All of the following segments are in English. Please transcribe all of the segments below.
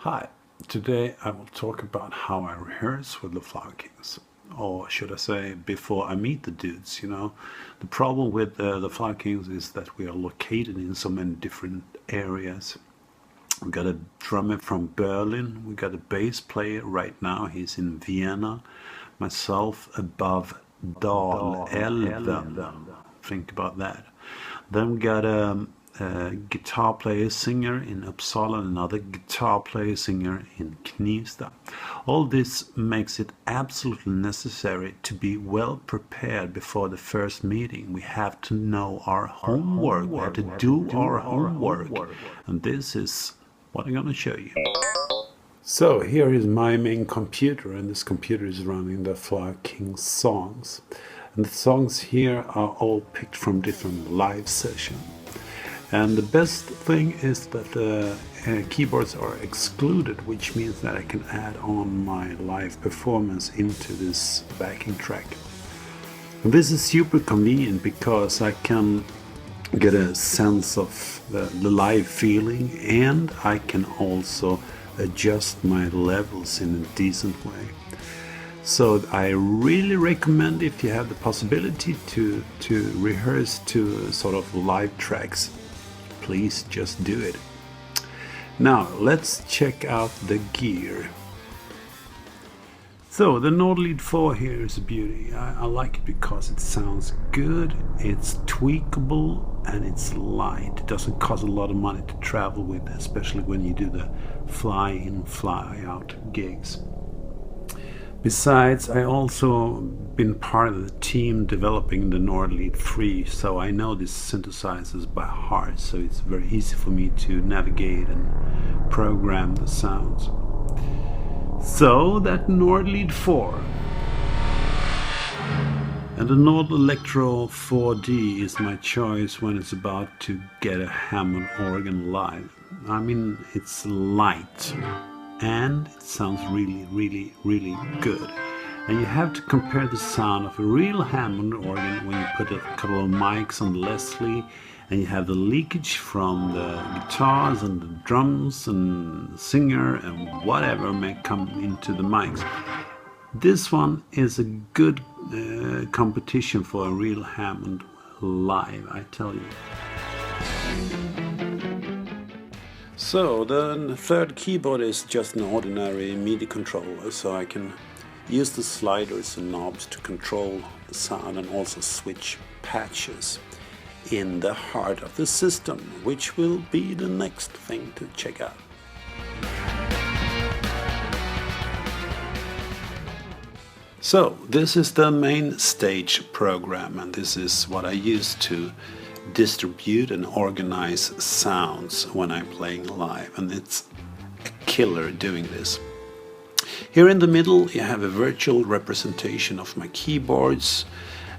Hi, today I will talk about how I rehearse with the Flower Kings. Or should I say, before I meet the dudes, The problem with the Flower Kings is that we are located in so many different areas. We got a drummer from Berlin, we got a bass player right now, he's in Vienna, myself above Dalälven. Think about that. Then we got a guitar player singer in Uppsala, another guitar player singer in Knivsta. All this makes it absolutely necessary to be well prepared before the first meeting. We have to know our homework, we have to do our homework, and this is what I'm going to show you. So here is my main computer, and this computer is running the Flower King songs. And the songs here are all picked from different live sessions. And the best thing is that the keyboards are excluded, which means that I can add on my live performance into this backing track. And this is super convenient because I can get a sense of the live feeling, and I can also adjust my levels in a decent way. So I really recommend, if you have the possibility to rehearse to sort of live tracks, please just do it. Now let's check out the gear. So the Nord Lead 4 here is a beauty. I like it because it sounds good, it's tweakable, and it's light. It doesn't cost a lot of money to travel with, especially when you do the fly-in, fly-out gigs. Besides, I also been part of the team developing the Nord Lead 3, so I know these synthesizers by heart, so it's very easy for me to navigate and program the sounds. So that Nord Lead 4. And the Nord Electro 4D is my choice when it's about to get a Hammond organ live. I mean, it's light and it sounds really, really, really good. And you have to compare the sound of a real Hammond organ when you put a couple of mics on the Leslie, and you have the leakage from the guitars and the drums and the singer and whatever may come into the mics. This one is a good competition for a real Hammond live, I tell you. So the third keyboard is just an ordinary MIDI controller, so I can use the sliders and knobs to control the sound and also switch patches in the heart of the system, which will be the next thing to check out. So this is the main stage program, and this is what I use to distribute and organize sounds when I'm playing live, and it's a killer doing this. Here in the middle you have a virtual representation of my keyboards,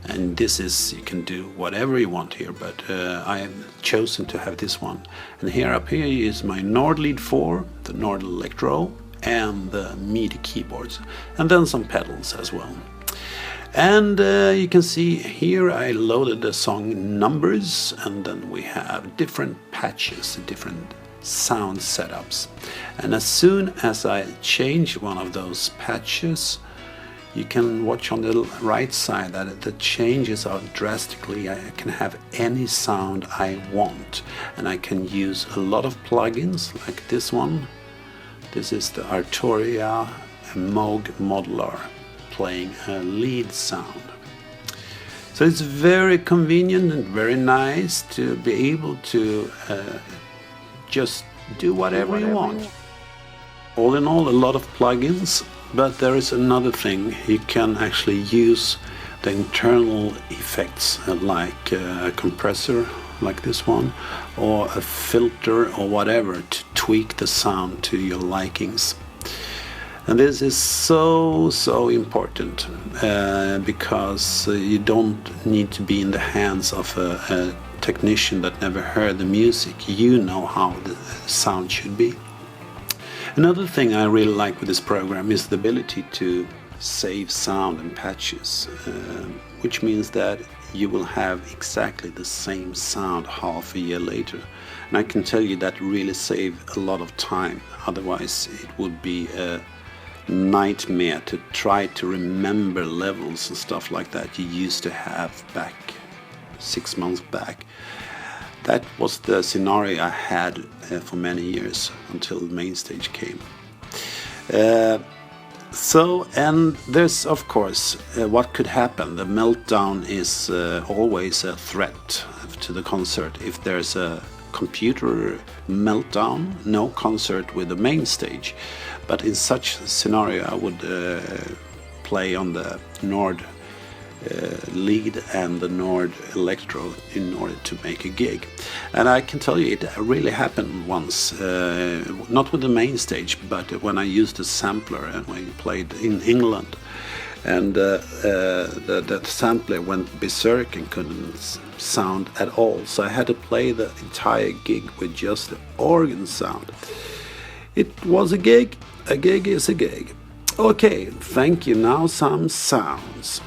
and this is, you can do whatever you want here, but I have chosen to have this one. And here up here is my Nord Lead 4, the Nord Electro, and the MIDI keyboards, and then some pedals as well. And you can see here I loaded the song numbers, and then we have different patches, different sound setups. And as soon as I change one of those patches, you can watch on the right side that the changes are drastically. I can have any sound I want, and I can use a lot of plugins like this one. This is the Arturia Moog Modular, playing a lead sound. So it's very convenient and very nice to be able to just do whatever you want. All in all, a lot of plugins, but there is another thing. You can actually use the internal effects like a compressor like this one, or a filter or whatever, to tweak the sound to your likings. And this is so important because you don't need to be in the hands of a technician that never heard the music. You know how the sound should be. Another thing I really like with this program is the ability to save sound and patches, which means that you will have exactly the same sound half a year later. And I can tell you that really saved a lot of time. Otherwise it would be a nightmare to try to remember levels and stuff like that you used to have back 6 months back. That was the scenario I had for many years until the main stage came. And there's of course what could happen. The meltdown is always a threat to the concert. If there's a computer meltdown, no concert with the main stage. But in such scenario I would play on the Nord lead and the Nord Electro in order to make a gig. And I can tell you it really happened once, not with the main stage, but when I used a sampler and we played in England, and the sampler went berserk and couldn't sound at all, so I had to play the entire gig with just the organ sound. It was a gig is a gig. Okay, thank you. Now some sounds.